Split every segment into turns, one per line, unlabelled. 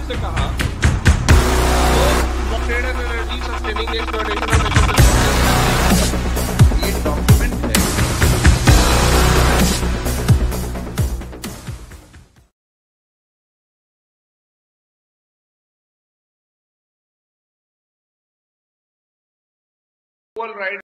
आपसे कहा तो trade and energy sustaining exploitation of natural, ये डॉक्यूमेंट है। All right.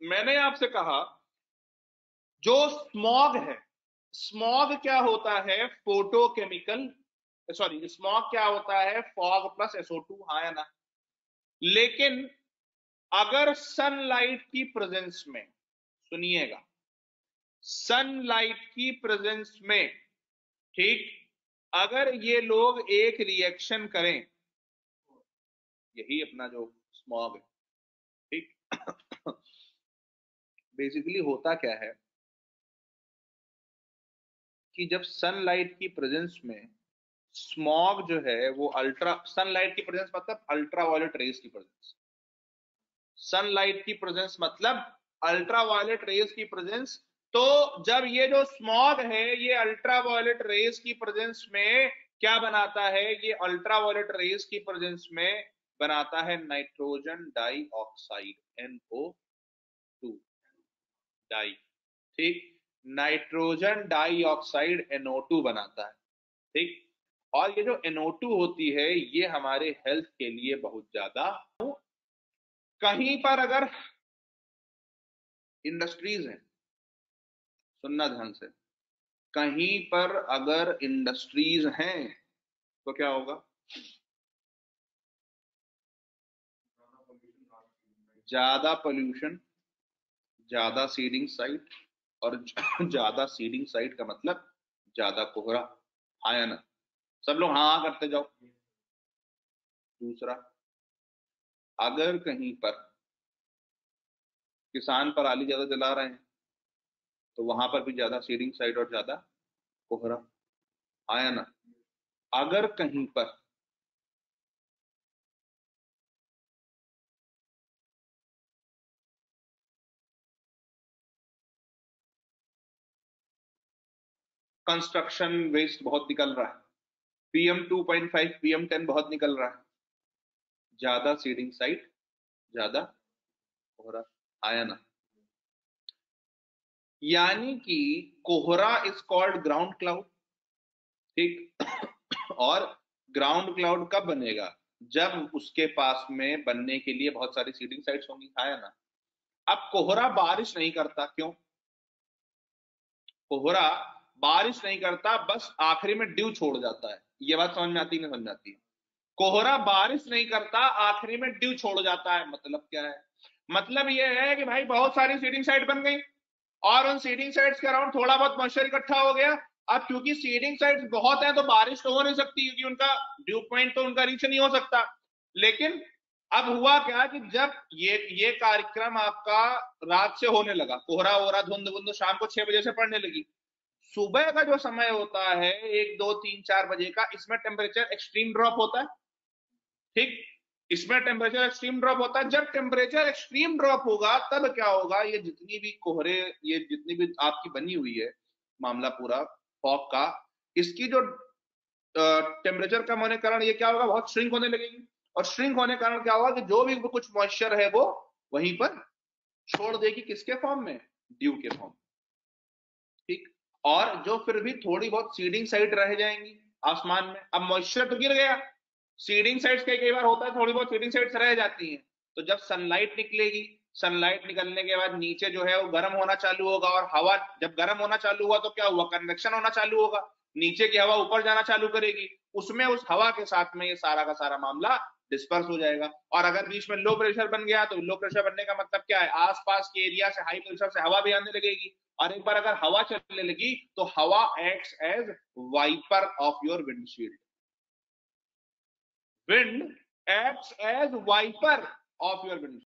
मैंने आपसे कहा जो स्मॉग है, स्मॉग क्या होता है? फोटोकेमिकल, सॉरी, स्मॉग क्या होता है? फॉग प्लस SO2, हाँ या ना? लेकिन अगर सनलाइट की प्रेजेंस में, सुनिएगा, सनलाइट की प्रेजेंस में, ठीक, अगर ये लोग एक रिएक्शन करें, यही अपना जो स्मॉग है, ठीक, बेसिकली होता क्या है कि जब सनलाइट की प्रेजेंस में स्मॉग जो है वो सनलाइट की प्रेजेंस मतलब अल्ट्रावायलेट रेज की प्रेजेंस, सनलाइट की प्रेजेंस मतलब अल्ट्रावायलेट रेज की प्रेजेंस। तो जब ये जो स्मॉग है ये अल्ट्रावायलेट रेज की प्रेजेंस में क्या बनाता है? ये अल्ट्रावायलेट रेज की प्रेजेंस में बनाता है नाइट्रोजन डाइऑक्साइड, NO2 डाई, ठीक, नाइट्रोजन डाइऑक्साइड NO2 बनाता है, ठीक। और ये जो NO2 होती है ये हमारे हेल्थ के लिए बहुत ज्यादा, कहीं पर अगर इंडस्ट्रीज हैं, सुनना ध्यान से, कहीं पर अगर इंडस्ट्रीज हैं तो क्या होगा? ज्यादा पोल्यूशन, ज्यादा सीडिंग साइट, और ज्यादा सीडिंग साइट का मतलब ज्यादा कोहरा, हाँ या ना? सब लोग हाँ हाँ करते जाओ। दूसरा, अगर कहीं पर किसान पराली ज्यादा जला रहे हैं तो वहां पर भी ज्यादा सीडिंग साइट और ज्यादा कोहरा, आया ना? अगर कहीं पर कंस्ट्रक्शन वेस्ट बहुत निकल रहा है, PM2.5 PM10 बहुत निकल रहा है, ज्यादा सीडिंग साइट, ज्यादा कोहरा, आया ना? यानी कि कोहरा इज कॉल्ड ग्राउंड क्लाउड, ठीक। और ग्राउंड क्लाउड कब बनेगा? जब उसके पास में बनने के लिए बहुत सारी सीडिंग साइट्स होंगी, है ना। अब कोहरा बारिश नहीं करता, क्यों? कोहरा बारिश नहीं करता, बस आखिरी में ड्यू छोड़ जाता है। ये बात समझ में आती नहीं समझ में आती? कोहरा बारिश नहीं करता, आखिरी में ड्यू छोड़ जाता है। मतलब क्या है? मतलब ये है कि भाई बहुत सारी सीडिंग साइट बन गई और उन सीडिंग साइट्स के अराउंड थोड़ा बहुत मॉइस्चर इकट्ठा हो गया। अब क्योंकि सीडिंग साइट्स बहुत है तो बारिश तो हो नहीं सकती, क्योंकि उनका ड्यू पॉइंट तो उनका रीच नहीं हो सकता। लेकिन अब हुआ क्या कि जब ये कार्यक्रम आपका रात से होने लगा, कोहरा वोहरा धुंध बुंध शाम को 6 बजे से पड़ने लगी, सुबह का जो समय होता है 1 2 3 4 बजे का, इसमें टेम्परेचर एक्सट्रीम ड्रॉप होता है, ठीक। इसमें टेम्परेचर एक्सट्रीम ड्रॉप होता है। जब टेम्परेचर एक्सट्रीम ड्रॉप होगा तब क्या होगा, ये जितनी भी कोहरे, ये जितनी भी आपकी बनी हुई है मामला पूरा फॉग का, इसकी जो टेम्परेचर कम होने के कारण ये क्या होगा, बहुत श्रिंक होने लगेगी। और श्रिंक होने के कारण क्या होगा कि जो भी कुछ मॉइस्चर है वो वहीं पर छोड़ देगी, किसके फॉर्म में? ड्यू के फॉर्म, ठीक। और जो फिर भी थोड़ी बहुत सीडिंग साइट रह जाएंगी आसमान में, अब मॉइस्चर तो गिर गया, सीडिंग साइट्स कई कई बार होता है थोड़ी बहुत सीडिंग साइट्स रह जाती हैं। तो जब सनलाइट निकलेगी, सनलाइट निकलने के बाद नीचे जो है वो गर्म होना चालू होगा, और हवा जब गर्म होना चालू हुआ तो क्या हुआ, कन्वेक्शन होना चालू होगा, नीचे की हवा ऊपर जाना चालू करेगी, उसमें उस हवा के साथ में ये सारा का सारा मामला डिस्पर्स हो जाएगा। और अगर बीच में लो प्रेशर बन गया तो लो प्रेशर बनने का मतलब क्या है, आसपास के एरिया से हाई प्रेशर से हवा भी आने लगेगी, और एक बार अगर हवा चलने लगी तो हवा acts as wiper of your windshield. Wind acts as wiper of your windshield.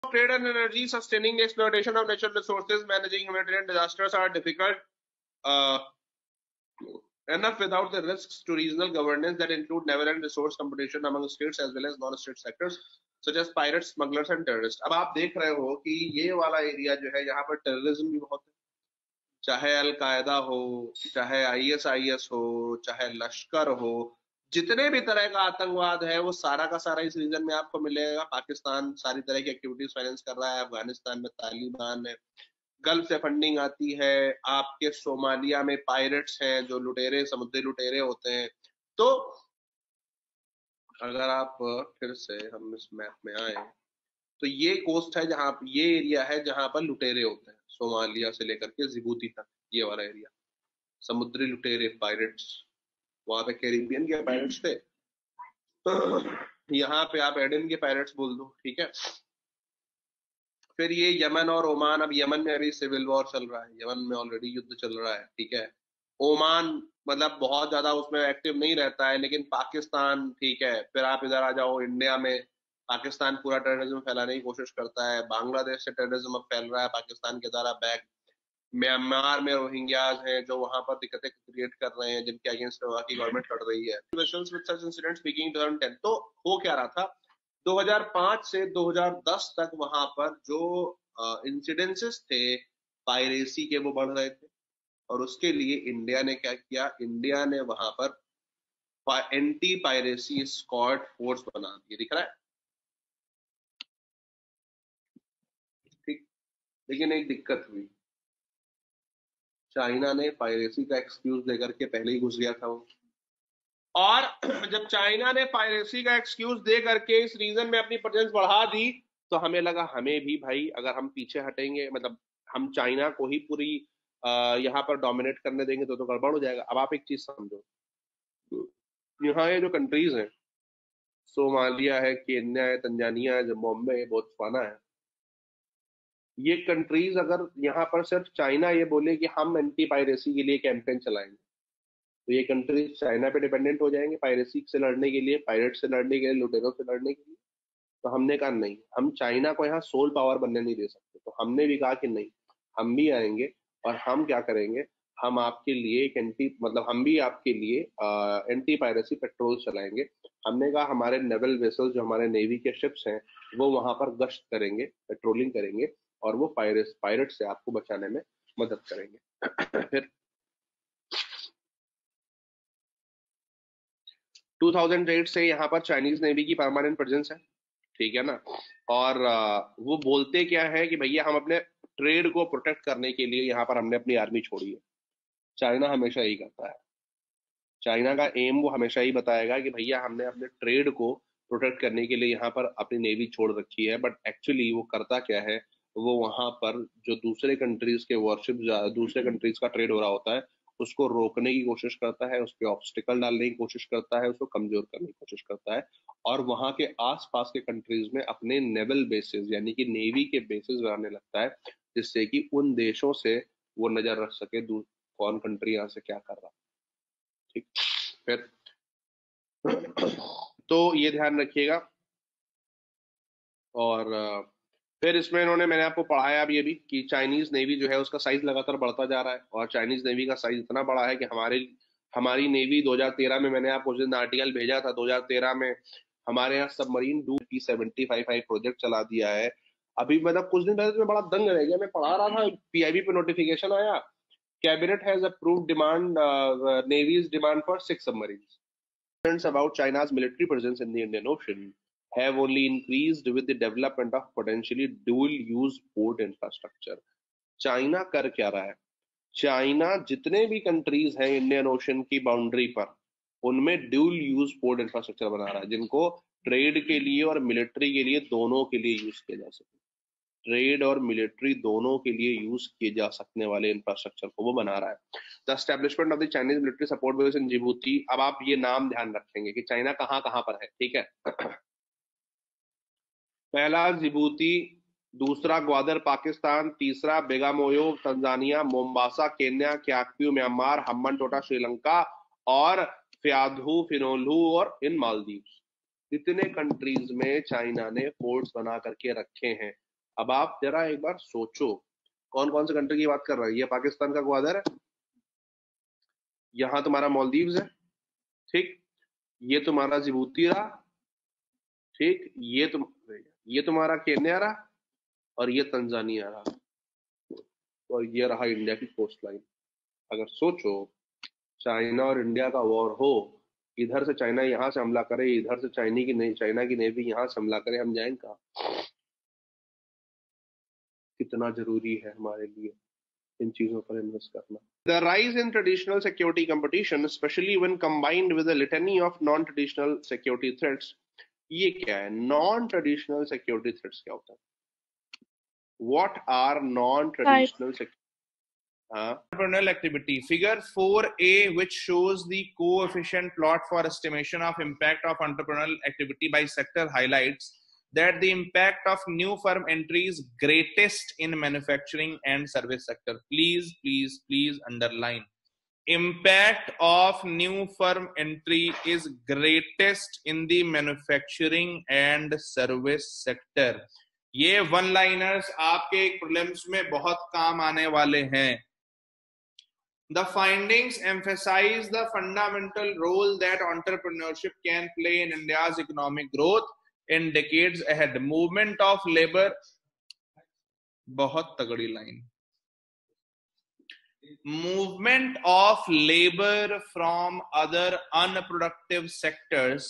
Trade and energy, sustaining the exploitation of natural resources, managing humanitarian disasters are difficult uh, enough without the risks to regional governance that include never-end resource competition among states as well as non-state sectors such as pirates, smugglers and terrorists. अब आप देख रहे हो कि ये वाला area जो है यहाँ पर टेररिज्म भी बहुत है, चाहे अलकायदा हो, चाहे आईएसआईएस हो, चाहे लश्कर हो, जितने भी तरह का आतंकवाद है वो सारा का सारा इस रीजन में आपको मिलेगा। पाकिस्तान सारी तरह की एक्टिविटीज फाइनेंस कर रहा है, अफगानिस्तान में तालिबान है, गल्फ से फंडिंग आती है, आपके सोमालिया में पायरेट्स हैं जो लुटेरे, समुद्री लुटेरे होते हैं। तो अगर आप फिर से हम इस मैप में आए तो ये कोस्ट है जहां, ये एरिया है जहां पर लुटेरे होते हैं, सोमालिया से लेकर के जिबूती तक ये वाला एरिया, समुद्री लुटेरे, पायरेट्स। वहां पे कैरिबियन के पायरेट्स थे, यहाँ पे आप एडन के पायरेट्स बोल दो, ठीक है। फिर ये यमन और ओमान, अब यमन में अभी सिविल वॉर चल रहा है, यमन में ऑलरेडी युद्ध चल रहा है, ठीक है। ओमान मतलब बहुत ज्यादा उसमें एक्टिव नहीं रहता है, लेकिन पाकिस्तान, ठीक है। फिर आप इधर आ जाओ इंडिया में, पाकिस्तान पूरा टेररिज्म फैलाने की कोशिश करता है, बांग्लादेश से टेररिज्म अब फैल रहा है पाकिस्तान के द्वारा बैक, म्यांमार में रोहिंग्याज हैं जो वहां पर दिक्कतें क्रिएट कर रहे हैं, जिनके अगेंस्ट वहां की गवर्नमेंट लड़ रही है। तो हो क्या रहा था, 2005 से 2010 तक वहां पर जो इंसिडेंसेस थे पायरेसी के वो बढ़ रहे थे, और उसके लिए इंडिया ने क्या किया, इंडिया ने वहां पर एंटी पायरेसी स्क्वाड फोर्स बना दिया, दिख रहा है, ठीक। लेकिन एक दिक्कत हुई, चाइना ने पायरेसी का एक्सक्यूज लेकर के पहले ही घुस गया था वो,
और जब चाइना ने पायरेसी का एक्सक्यूज दे करके इस रीजन में अपनी प्रेजेंस बढ़ा दी, तो हमें लगा हमें भी भाई अगर हम पीछे हटेंगे, मतलब हम चाइना को ही पूरी यहाँ पर डोमिनेट करने देंगे तो गड़बड़ हो जाएगा। अब आप एक चीज समझो, यहाँ ये जो कंट्रीज हैं, सोमालिया है, केन्या है, तंजानिया है, जिम्बाब्वे है, बोत्सवाना है, ये कंट्रीज अगर यहाँ पर सिर्फ चाइना ये बोले कि हम एंटी पायरेसी के लिए कैंपेन चलाएंगे, तो ये कंट्रीज चाइना पे डिपेंडेंट हो जाएंगे पायरेसी से लड़ने के लिए, पायरेट से लड़ने के लिए, लुटेरों से लड़ने के लिए। तो हमने कहा नहीं, हम चाइना को यहाँ सोल पावर बनने नहीं दे सकते। तो हमने भी कहा कि नहीं, हम भी आएंगे और हम क्या करेंगे, हम आपके लिए एक मतलब हम भी आपके लिए एंटी पायरेसी पेट्रोल चलाएंगे। हमने कहा हमारे नेवल वेसल्स, जो हमारे नेवी के शिप्स हैं, वो वहां पर गश्त करेंगे, पेट्रोलिंग करेंगे, और वो पायरेट से आपको बचाने में मदद करेंगे। फिर 2008 से यहाँ पर चाइनीज नेवी की परमानेंट प्रेजेंस है, ठीक है ना। और वो बोलते क्या है कि भैया हम अपने ट्रेड को प्रोटेक्ट करने के लिए यहाँ पर हमने अपनी आर्मी छोड़ी है। चाइना हमेशा यही करता है, चाइना का एम वो हमेशा ही बताएगा कि भैया हमने अपने ट्रेड को प्रोटेक्ट करने के लिए यहाँ पर अपनी नेवी छोड़ रखी है, बट एक्चुअली वो करता क्या है, वो वहां पर जो दूसरे कंट्रीज के वॉरशिप, दूसरे कंट्रीज का ट्रेड हो रहा होता है, उसको रोकने की कोशिश करता है, उस पर ऑब्स्टिकल डालने की कोशिश करता है, उसको कमजोर करने की कोशिश करता है, और वहां के आसपास के कंट्रीज में अपने नेवल बेसिस यानी कि नेवी के बेसिस बनाने लगता है, जिससे कि उन देशों से वो नजर रख सके कौन कंट्री यहाँ से क्या कर रहा है। ठीक, फिर तो ये ध्यान रखिएगा। और फिर इसमें इन्होंने, मैंने आपको पढ़ाया अब ये भी कि चाइनीज नेवी जो है उसका साइज लगातार बढ़ता जा रहा है, और चाइनीज नेवी का साइज इतना बड़ा है कि हमारी नेवी 2013 में, मैंने आपको उस दिन आर्टिकल भेजा था, 2013 में हमारे यहाँ सबमरीन P-75 प्रोजेक्ट चला दिया है। अभी मतलब कुछ दिन पहले तो मैं बड़ा दंग रह गया, मैं पढ़ा रहा था, PIB पे नोटिफिकेशन आया, cabinet has approved demand, navy's demand for 6 submarines. About China's military presence in the Indian Ocean have only increased with the development of potentially dual-use port infrastructure. China कर क्या रहा है? चाइना जितने भी countries हैं Indian ocean की boundary पर, उनमें ड्यूल यूज पोर्ट इंफ्रास्ट्रक्चर बना रहा है, जिनको ट्रेड के लिए और मिलिट्री के लिए, दोनों के लिए यूज किया जा सके। ट्रेड और मिलिट्री दोनों के लिए यूज किए जा सकने वाले इंफ्रास्ट्रक्चर को वो बना रहा है। The establishment of the Chinese military support base in Djibouti. अब आप ये नाम ध्यान रखेंगे कि चाइना कहाँ कहाँ पर है, ठीक है। पहला जिबूती, दूसरा ग्वादर पाकिस्तान, तीसरा Bagamoyo Tanzania, Mombasa Kenya, Kyaukpyu Myanmar, Hambantota Sri Lanka, और फ्याधू फिनोलू और इन मालदीव्स। इतने कंट्रीज में चाइना ने फोर्ट्स बना करके रखे हैं। अब आप जरा एक बार सोचो, कौन कौन से कंट्री की बात कर रहा है? ये पाकिस्तान का ग्वादर है, यहां तुम्हारा मालदीव्स है, ठीक, ये तुम्हारा जिबूती रहा, ठीक, ये तुम्हारा केन्या रहा, और ये तंजानिया रहा, और ये रहा इंडिया की कोस्ट लाइन। अगर सोचो चाइना और इंडिया का वॉर हो, इधर से चाइना यहां से हमला करे, इधर से चाइना की नेवी यहां से हमला करे, हम जाएंगे कहाँ? कितना जरूरी है हमारे लिए इन चीजों पर इन्वेस्ट करना। The rise in traditional security competition, especially when combined with a litany of non-traditional security threats. ये क्या है? Non-traditional security threats क्या होता है? What are non-traditional security? Entrepreneurial activity. Figure 4A, which shows the coefficient plot for estimation of impact of entrepreneurial activity by sector, highlights that the impact of new firm entry is greatest in manufacturing and service sector. Please underline. Impact of new firm entry is greatest in the manufacturing and service sector. ये one liners आपके prelims में बहुत काम आने वाले हैं। The findings emphasize the fundamental role that entrepreneurship can play in India's economic growth in decades ahead. Movement of labor, बहुत तगड़ी line, movement of labor from other unproductive sectors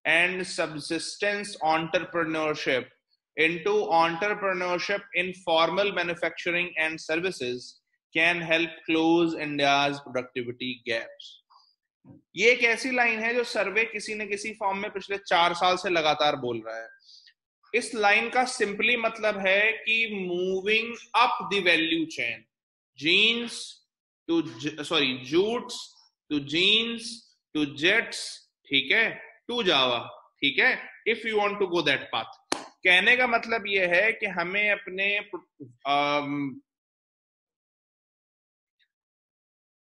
and subsistence entrepreneurship into entrepreneurship in formal manufacturing and services can help close India's productivity gaps.
ये एक ऐसी line है जो सर्वे किसी न किसी फॉर्म में पिछले 4 साल से लगातार बोल रहा है। इस लाइन का सिंपली मतलब है कि moving up the value chain, jeans to jutes to jeans to jets, ठीक है, टू जावा, ठीक है, if you want to go that path. कहने का मतलब यह है कि हमें अपने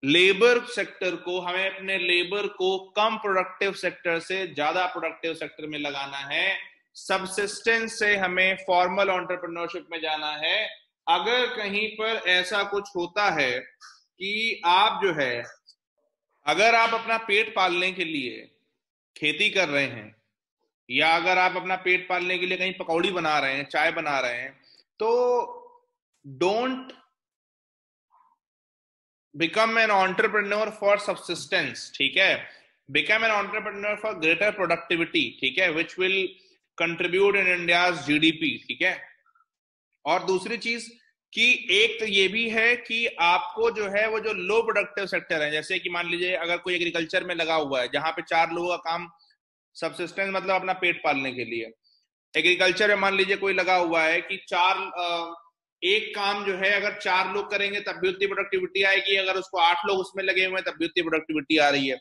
लेबर सेक्टर को, हमें अपने लेबर को कम प्रोडक्टिव सेक्टर से ज्यादा प्रोडक्टिव सेक्टर में लगाना है। सबसिस्टेंस से हमें फॉर्मल एंटरप्रेन्योरशिप में जाना है। अगर कहीं पर ऐसा कुछ होता है कि आप जो है, अगर आप अपना पेट पालने के लिए खेती कर रहे हैं, या अगर आप अपना पेट पालने के लिए कहीं पकौड़ी बना रहे हैं, चाय बना रहे हैं, तो don't become an entrepreneur for subsistence, ठीक है, become an entrepreneur for greater productivity, ठीक है, which will contribute in India's GDP, ठीक है। और दूसरी चीज कि एक तो ये भी है कि आपको जो है वो जो लो प्रोडक्टिव सेक्टर है, जैसे कि मान लीजिए अगर कोई एग्रीकल्चर में लगा हुआ है जहां पे 4 लोगों का काम, सबसिस्टेंस मतलब अपना पेट पालने के लिए, एग्रीकल्चर में मान लीजिए कोई लगा हुआ है कि एक काम जो है अगर 4 लोग करेंगे तब भी उतनी प्रोडक्टिविटी आएगी, अगर उसको 8 लोग उसमें लगे हुए हैं तब भी उतनी प्रोडक्टिविटी आ रही है।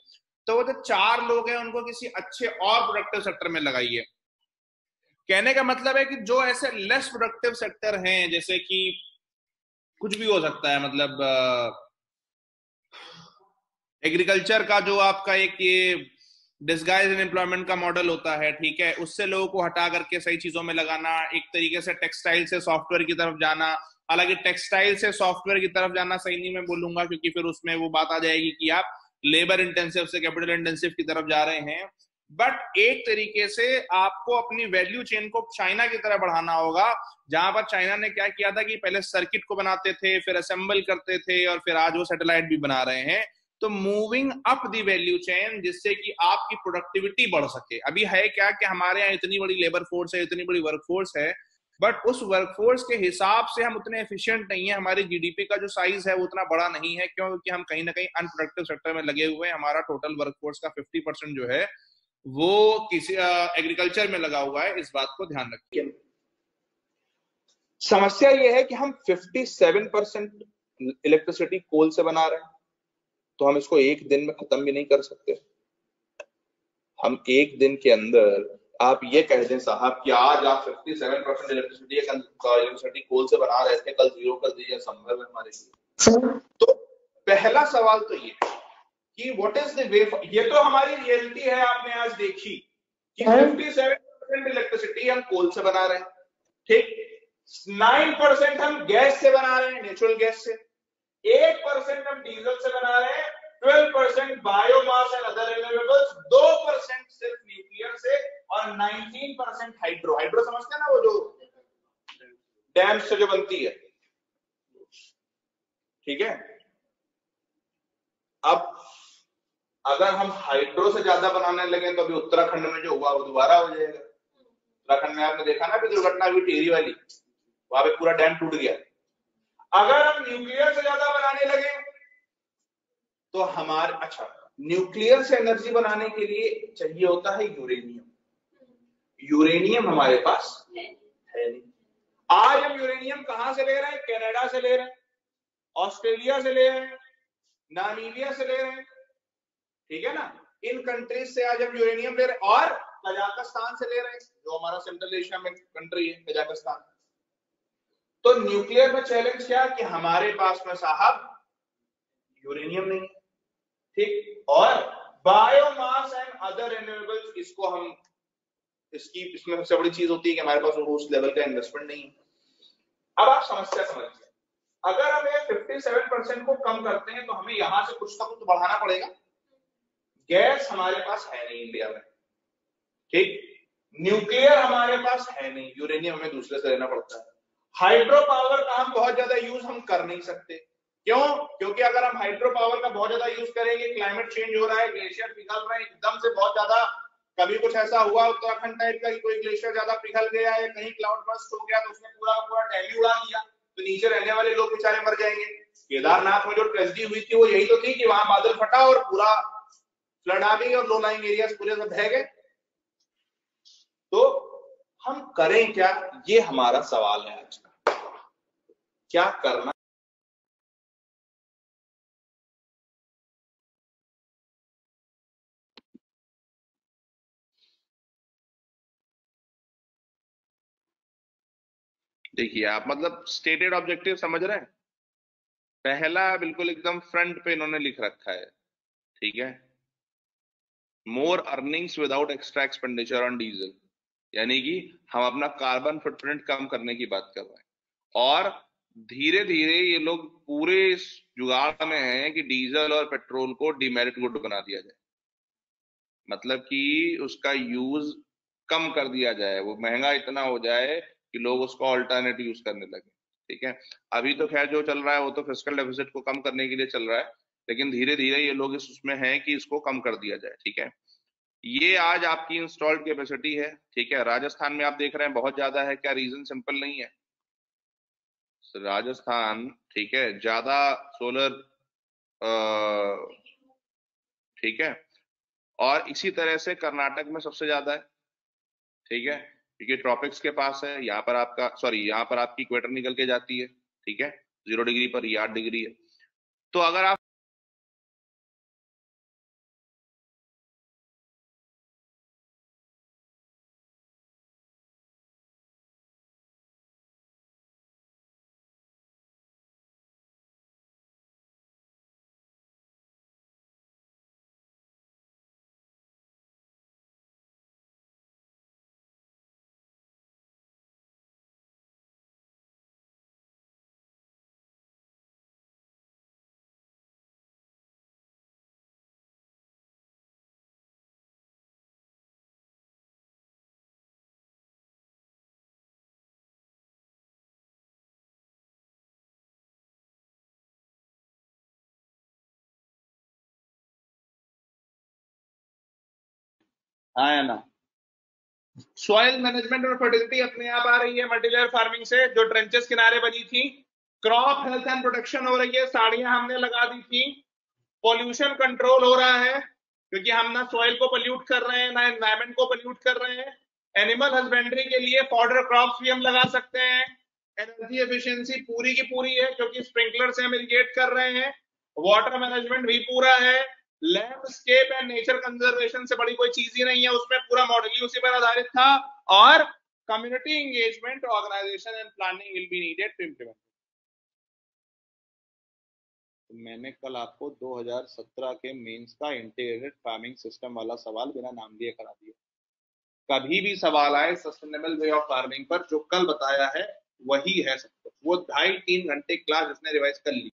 तो वो जो 4 लोग हैं उनको किसी अच्छे और प्रोडक्टिव सेक्टर में लगाइए। कहने का मतलब है कि जो ऐसे लेस प्रोडक्टिव सेक्टर हैं, जैसे कि कुछ भी हो सकता है, मतलब एग्रीकल्चर का जो आपका एक ये डिस्गाइज इन एम्प्लॉयमेंट का मॉडल होता है, ठीक है, उससे लोगों को हटा करके सही चीजों में लगाना, एक तरीके से टेक्सटाइल से सॉफ्टवेयर की तरफ जाना। हालांकि टेक्सटाइल से सॉफ्टवेयर की तरफ जाना सही नहीं मैं बोलूंगा, क्योंकि फिर उसमें वो बात आ जाएगी कि आप लेबर इंटेंसिव से कैपिटल इंटेंसिव की तरफ जा रहे हैं। बट एक तरीके से आपको अपनी वैल्यू चेन को चाइना की तरह बढ़ाना होगा, जहां पर चाइना ने क्या किया था कि पहले सर्किट को बनाते थे, फिर असेंबल करते थे, और फिर आज वो सैटेलाइट भी बना रहे हैं। तो moving up the value chain, जिससे कि आपकी प्रोडक्टिविटी बढ़ सके। अभी है क्या कि हमारे यहाँ इतनी बड़ी लेबर फोर्स है, इतनी बड़ी वर्कफोर्स है, बट उस वर्कफोर्स के हिसाब से हम उतने एफिशिएंट नहीं है, हमारी जीडीपी का जो साइज है वो उतना बड़ा नहीं है, क्योंकि हम कहीं ना कहीं अनप्रोडक्टिव सेक्टर में लगे हुए हैं। हमारा टोटल वर्कफोर्स का 50% जो है वो किसी एग्रीकल्चर में लगा हुआ है। इस बात को ध्यान रखिए।
समस्या ये है कि हम 57% इलेक्ट्रिसिटी कोल से बना रहे हैं, तो हम इसको एक दिन में खत्म भी नहीं कर सकते। हम एक दिन के अंदर आप ये कह दें साहब कि आज आप 57% इलेक्ट्रिसिटी कोल से बना रहे थे, कल 0 कर दीजिए, संभव है हमारे लिए? तो पहला सवाल तो ये कि व्हाट इज द वे। ये तो हमारी रियलिटी है, आपने आज देखी कि 57% इलेक्ट्रिसिटी हम कोल से बना रहे हैं, ठीक, 9% हम गैस से बना रहे हैं, नेचुरल गैस से, 8% हम डीजल से बना रहे हैं, 12% बायोमास एंड अदर रिन्यूएबल्स, 2% सिर्फ न्यूक्लियर से, और 19% हाइड्रो। हाइड्रो समझते हैं ना, वो जो डैम से जो बनती है, ठीक है। अब अगर हम हाइड्रो से ज्यादा बनाने लगे तो अभी उत्तराखंड में जो हुआ वो दोबारा हो जाएगा। उत्तराखंड में आपने देखा ना कि दुर्घटना हुई टिहरी वाली, वहां पे पूरा डैम टूट गया। अगर हम न्यूक्लियर से ज्यादा बनाने लगे तो हमारे, अच्छा, न्यूक्लियर से एनर्जी बनाने के लिए चाहिए होता है यूरेनियम। यूरेनियम हमारे पास है नहीं। आज हम यूरेनियम कहां से ले रहे हैं? कनाडा से ले रहे हैं, ऑस्ट्रेलिया से ले रहे हैं, नामीबिया से ले रहे हैं, ठीक है ना। इन कंट्रीज से आज हम यूरेनियम ले रहे हैं, और कजाकिस्तान से ले रहे हैं, जो हमारा सेंट्रल एशिया में कंट्री है, कजाकिस्तान। तो न्यूक्लियर में चैलेंज क्या कि हमारे पास में साहब यूरेनियम नहीं है, ठीक, और बायोमास एंड अदर रिन्यूएबल्स, इसको हम, इसमें सबसे बड़ी चीज होती है कि हमारे पास उस लेवल का इन्वेस्टमेंट नहीं है। अब आप समस्या समझिए, अगर हम ये 57% को कम करते हैं तो हमें यहां से कुछ ना कुछ बढ़ाना पड़ेगा। गैस हमारे पास है नहीं इंडिया में, ठीक, न्यूक्लियर हमारे पास है नहीं, यूरेनियम हमें दूसरे से लेना पड़ता है। हाइड्रो पावर का हम बहुत ज्यादा यूज हम कर नहीं सकते, क्यों? क्योंकि अगर हम हाइड्रो पावर का बहुत ज्यादा यूज करेंगे, क्लाइमेट चेंज हो रहा है, ग्लेशियर पिघल रहे हैं एकदम से बहुत ज्यादा। कभी कुछ ऐसा हुआ उत्तराखंड टाइप का कि कोई ग्लेशियर ज्यादा पिघल गया है, कहीं क्लाउड बर्स्ट हो गया तो उसने पूरा पूरा दिल्ली उड़ा दिया, तो नीचे रहने वाले लोग बेचारे मर जाएंगे। केदारनाथ में जो ट्रेजेडी हुई थी वो यही तो थी कि वहां बादल फटा और पूरा फ्लड आ गई और लो लाइंग एरियाज पूरे सब बह गए, तो हम करें क्या, ये हमारा सवाल है आज का, क्या करना।
देखिए आप मतलब स्टेटेड ऑब्जेक्टिव समझ रहे हैं, पहला बिल्कुल एकदम फ्रंट पे इन्होंने लिख रखा है, ठीक है, more earnings without extra expenditure on diesel, यानी कि हम अपना कार्बन फुटप्रिंट कम करने की बात कर रहे हैं। और धीरे धीरे ये लोग पूरे इस जुगाड़ में हैं कि डीजल और पेट्रोल को डिमेरिट गुड बना दिया जाए, मतलब कि उसका यूज कम कर दिया जाए, वो महंगा इतना हो जाए कि लोग उसको ऑल्टरनेट यूज करने लगे, ठीक है। अभी तो खैर जो चल रहा है वो तो फिस्कल डेफिसिट को कम करने के लिए चल रहा है, लेकिन धीरे धीरे ये लोग इस उसमें हैं कि इसको कम कर दिया जाए, ठीक है। ये आज आपकी इंस्टॉल्ड कैपेसिटी है, ठीक है। राजस्थान में आप देख रहे हैं बहुत ज्यादा है, क्या रीजन सिंपल नहीं है, राजस्थान ठीक है ज्यादा सोलर, ठीक है, और इसी तरह से कर्नाटक में सबसे ज्यादा है, ठीक है, क्योंकि ट्रॉपिक्स के पास है, यहाँ पर आपका सॉरी यहाँ पर आपकी इक्वेटर निकल के जाती है, ठीक है, 0 डिग्री पर, ये 8 डिग्री है। तो अगर आप हाँ या ना, सॉइल मैनेजमेंट और फर्टिलिटी अपने आप आ रही है मल्टीलेयर फार्मिंग से, जो ट्रेंचेस किनारे बनी थी, क्रॉप हेल्थ एंड प्रोटेक्शन हो रही है, साड़ियां हमने लगा दी थी, पॉल्यूशन कंट्रोल हो रहा है, क्योंकि हम ना सॉइल को पोल्यूट कर रहे हैं ना एनवायरमेंट को पोल्यूट कर रहे हैं। एनिमल हस्बेंड्री के लिए फॉडर क्रॉप्स भी हम लगा सकते हैं। एनर्जी एफिशिएंसी पूरी की पूरी है, क्योंकि स्प्रिंकलर से हम इरिगेट कर रहे हैं। वाटर मैनेजमेंट भी पूरा है। लैंडस्केप एंड नेचर कंजर्वेशन से बड़ी कोई चीज ही नहीं है, उसमें पूरा मॉडल ही उसी पर आधारित था। और community engagement, organisation and planning will be needed to implement. तो मैंने कल आपको 2017 के मेंस का इंटीग्रेटेड फार्मिंग सिस्टम वाला सवाल बिना नाम लिए करा दिया। कभी भी सवाल आए सस्टेनेबल वे ऑफ फार्मिंग पर, जो कल बताया है वही है सब कुछ। वो 2.5-3 घंटे क्लास इसने रिवाइज कर ली।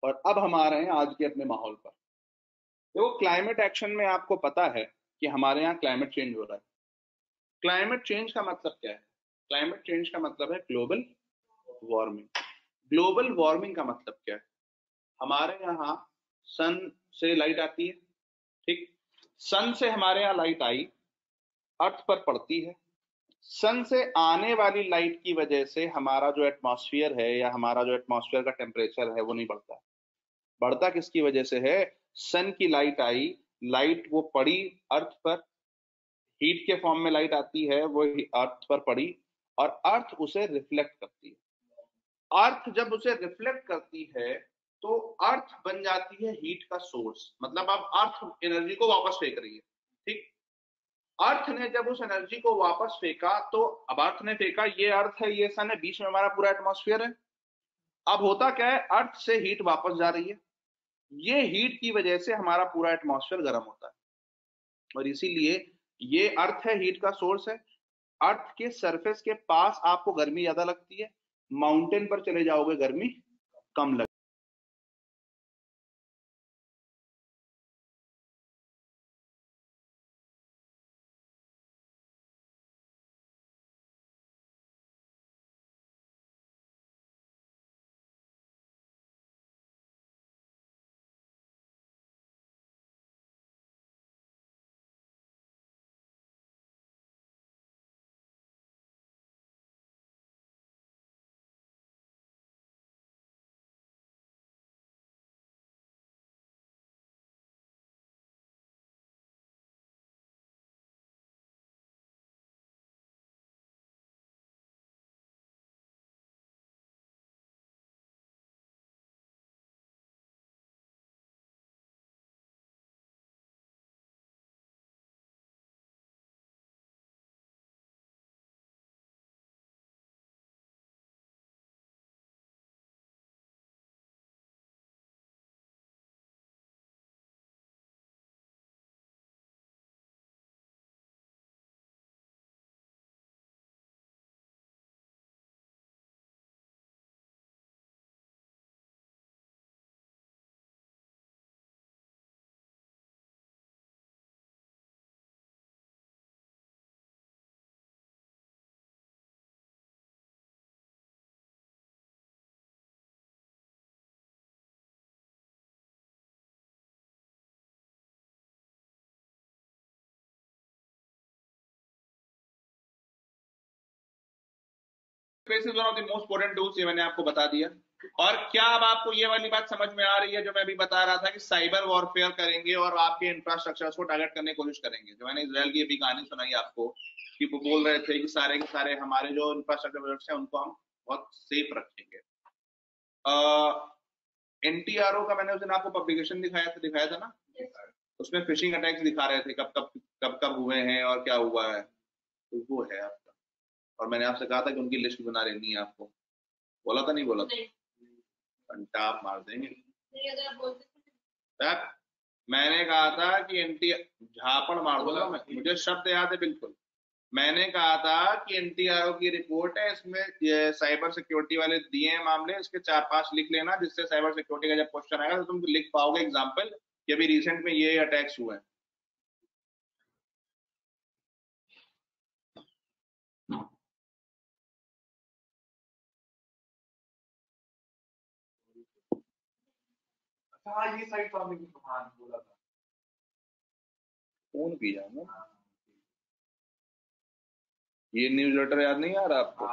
और अब हम आ रहे हैं आज के अपने माहौल पर। देखो, क्लाइमेट एक्शन में आपको पता है कि हमारे यहाँ क्लाइमेट चेंज हो रहा है। क्लाइमेट चेंज का मतलब क्या है? क्लाइमेट चेंज का मतलब है ग्लोबल वार्मिंग। ग्लोबल वार्मिंग का मतलब क्या है? हमारे यहाँ सन से लाइट आती है, ठीक? सन से हमारे यहाँ लाइट आई, अर्थ पर पड़ती है। सन से आने वाली लाइट की वजह से हमारा जो एटमॉस्फेयर है या हमारा जो एटमॉस्फेयर का टेम्परेचर है वो नहीं बढ़ता। बढ़ता किसकी वजह से है? सन की लाइट आई, लाइट वो पड़ी अर्थ पर, हीट के फॉर्म में लाइट आती है, वो अर्थ पर पड़ी और अर्थ उसे रिफ्लेक्ट करती है। अर्थ जब उसे रिफ्लेक्ट करती है तो अर्थ बन जाती है हीट का सोर्स। मतलब अब अर्थ एनर्जी को वापस फेंक रही है, ठीक? अर्थ ने जब उस एनर्जी को वापस फेंका तो अब अर्थ ने फेंका, ये अर्थ है, ये सन है, बीच में हमारा पूरा एटमॉस्फेयर है। अब होता क्या है? अर्थ से हीट वापस जा रही है, ये हीट की वजह से हमारा पूरा एटमॉस्फेयर गर्म होता है और इसीलिए ये अर्थ है, हीट का सोर्स है। अर्थ के सरफेस के पास आपको गर्मी ज्यादा लगती है, माउंटेन पर चले जाओगे गर्मी कम लगती है। One of the most important tools, ये मैंने आपको बता दिया। और क्या अब आपको ये वाली बात समझ में आ रही है जो मैं अभी बता रहा था कि साइबर वॉरफेयर करेंगे और आपके इंफ्रास्ट्रक्चर को टारगेट करने की कोशिश करेंगे? जो मैंने इसराइल की अभी कहानी सुनाई आपको कि वो बोल रहे थे कि सारे के सारे हमारे जो इंफ्रास्ट्रक्चर प्रोजेक्ट्स हैं उनको हम बहुत सेफ रखेंगे। एनटीआरओ का मैंने उस दिन आपको पब्लिकेशन दिखाया था ना, उसमें फिशिंग अटैक्स दिखा रहे थे कब कब हुए हैं और क्या हुआ है, तो वो है आपका। और मैंने आपसे कहा था कि उनकी लिस्ट बना लेनी है आपको, बोला था नहीं बोला था? घंटा आप मार देंगे। मैंने कहा था कि एनटीआर झापड़ मार दूंगा मैं, मुझे शब्द याद है बिल्कुल। मैंने कहा था कि एनटीआरओ की रिपोर्ट है, इसमें साइबर सिक्योरिटी वाले दिए हैं मामले, इसके 4-5 लिख लेना, जिससे साइबर सिक्योरिटी का जब क्वेश्चन आएगा तो तुम लिख पाओगे एग्जाम्पल कि अभी रिसेंट में ये अटैक्स हुए हैं।
ये साइड तो आपने बोला था,
फोन की जाना, ये न्यूज लेटर याद नहीं आ रहा आपको?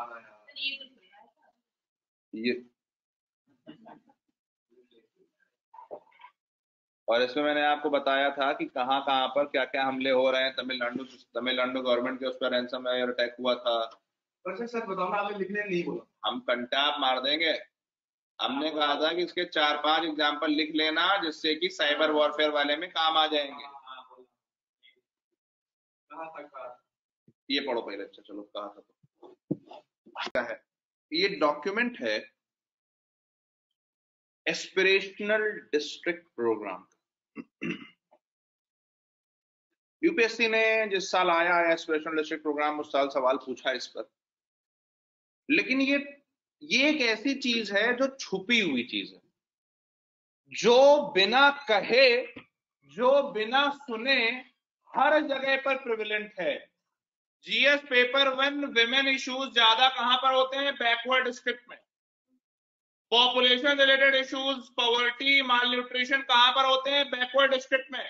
ये और इसमें मैंने आपको बताया था कि कहाँ कहाँ पर क्या क्या हमले हो रहे हैं। तमिलनाडु गवर्नमेंट के उस पर रैंसमवेयर अटैक हुआ था।
सर बताओ ना, आपने लिखने नहीं बोला।
हम कंटाप मार देंगे। हमने कहा था कि इसके 4-5 एग्जाम्पल लिख लेना जिससे कि साइबर वॉरफेयर वाले में काम आ जाएंगे।
कहाँ तक?
ये पढ़ो पहले। अच्छा चलो, कहा था तो है, ये डॉक्यूमेंट है एस्पिरेशनल डिस्ट्रिक्ट प्रोग्राम। यूपीएससी ने जिस साल आया है एस्पिरेशनल डिस्ट्रिक्ट प्रोग्राम, उस साल सवाल पूछा इस पर। लेकिन ये एक ऐसी चीज है जो छुपी हुई चीज है। जो बिना कहे, जो बिना सुने हर जगह पर प्रिविलेंट है। जीएस पेपर 1 विमेन इश्यूज ज्यादा कहां पर होते हैं? बैकवर्ड डिस्ट्रिक्ट में। पॉपुलेशन रिलेटेड इश्यूज, पॉवर्टी, माल न्यूट्रिशन कहां पर होते हैं? बैकवर्ड डिस्ट्रिक्ट में।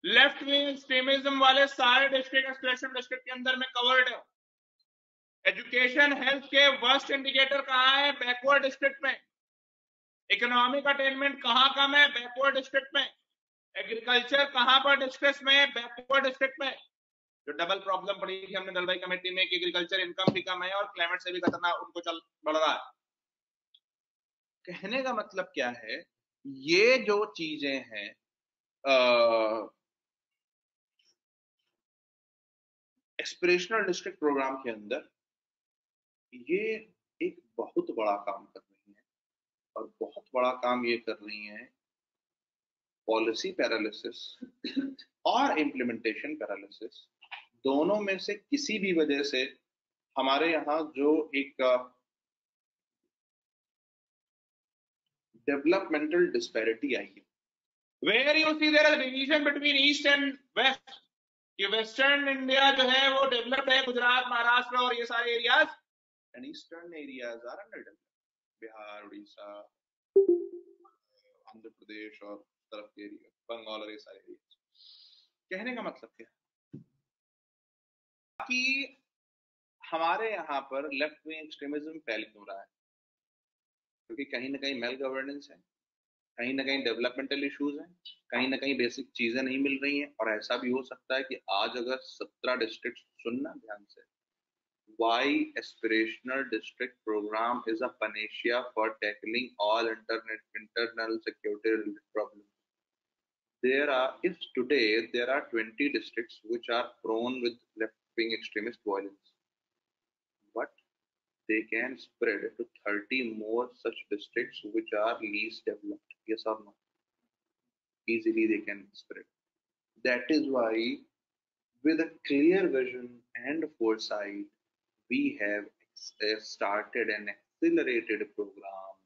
लेफ्ट विंग एक्सट्रीमिज्म वाले सारे डिस्ट्रिक्ट एक्सप्रेशन डिस्ट्रिक्ट के अंदर में कवर्ड है। एजुकेशन हेल्थ के वर्स्ट इंडिकेटर कहां है? बैकवर्ड डिस्ट्रिक्ट में। इकोनॉमिक अटेनमेंट कहां कम है? बैकवर्ड डिस्ट्रिक्ट में। एग्रीकल्चर कहां पर डिस्ट्रेस में है? बैकवर्ड डिस्ट्रिक्ट में। जो डबल प्रॉब्लम पड़ी थी हमने दलवाई कमेटी में कि एग्रीकल्चर इनकम भी कम है और क्लाइमेट से भी खतरनाक उनको चल बढ़ रहा है। कहने का मतलब क्या है, ये जो चीजें हैं एस्पिरेशनल डिस्ट्रिक्ट प्रोग्राम के अंदर, ये एक बहुत बड़ा काम कर रही है। और बहुत बड़ा काम ये कर रही है, पॉलिसी पैरालिसिस और इम्प्लीमेंटेशन पैरालिसिस दोनों में से किसी भी वजह से हमारे यहाँ जो एक डेवलपमेंटल डिस्पैरिटी आई है, where you see there is division between east and west, कि वेस्टर्न इंडिया जो है वो डेवलप्ड है, गुजरात, महाराष्ट्र और ये सारे areas, and eastern areas are underdeveloped, Bihar, Orissa, Andhra Pradesh और तरफ के एरिया, बंगाल और ये सारे एरियाज। कहने का मतलब क्या है कि हमारे यहाँ पर लेफ्ट विंग एक्सट्रीमिज्म फैल क्यों रहा है? क्योंकि कहीं ना कहीं मेल गवर्नेंस है, कहीं ना कहीं डेवलपमेंटल इश्यूज हैं, कहीं ना कहीं बेसिक चीजें नहीं मिल रही हैं। और ऐसा भी हो सकता है कि आज अगर 17 डिस्ट्रिक्ट, सुनना ध्यान से, why aspirational district program is a panacea for tackling all internal security related problems. If today there are 20 districts which are prone with left-wing extremist violence, but they can spread to 30 more such districts which are least developed. Yes or no? Easily they can spread. That is why, with a clear vision and foresight, we have started an accelerated program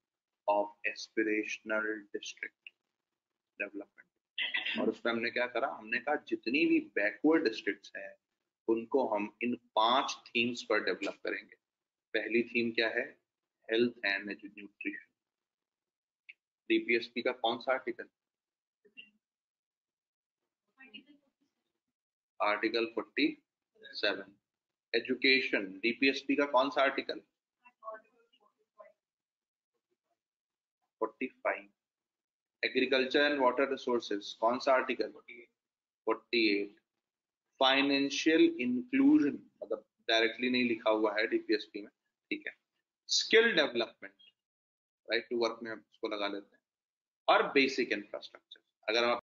of aspirational district development. और उसमें हमने क्या करा? हमने कहा जितनी भी backward districts हैं उनको हम इन 5 थीम्स पर डेवलप करेंगे। पहली थीम क्या है? Health and nutrition. डीपीएसपी का कौन सा आर्टिकल? आर्टिकल 47। एजुकेशन, डीपीएसपी का कौन सा article? 45। Agriculture and water resources, कौन सा आर्टिकल? 48। फाइनेंशियल इंक्लूजन, मतलब डायरेक्टली नहीं लिखा हुआ है डीपीएसपी में, ठीक है। Skill development, right to work में हम इसको लगा लेते हैं। और बेसिक इंफ्रास्ट्रक्चर। अगर हम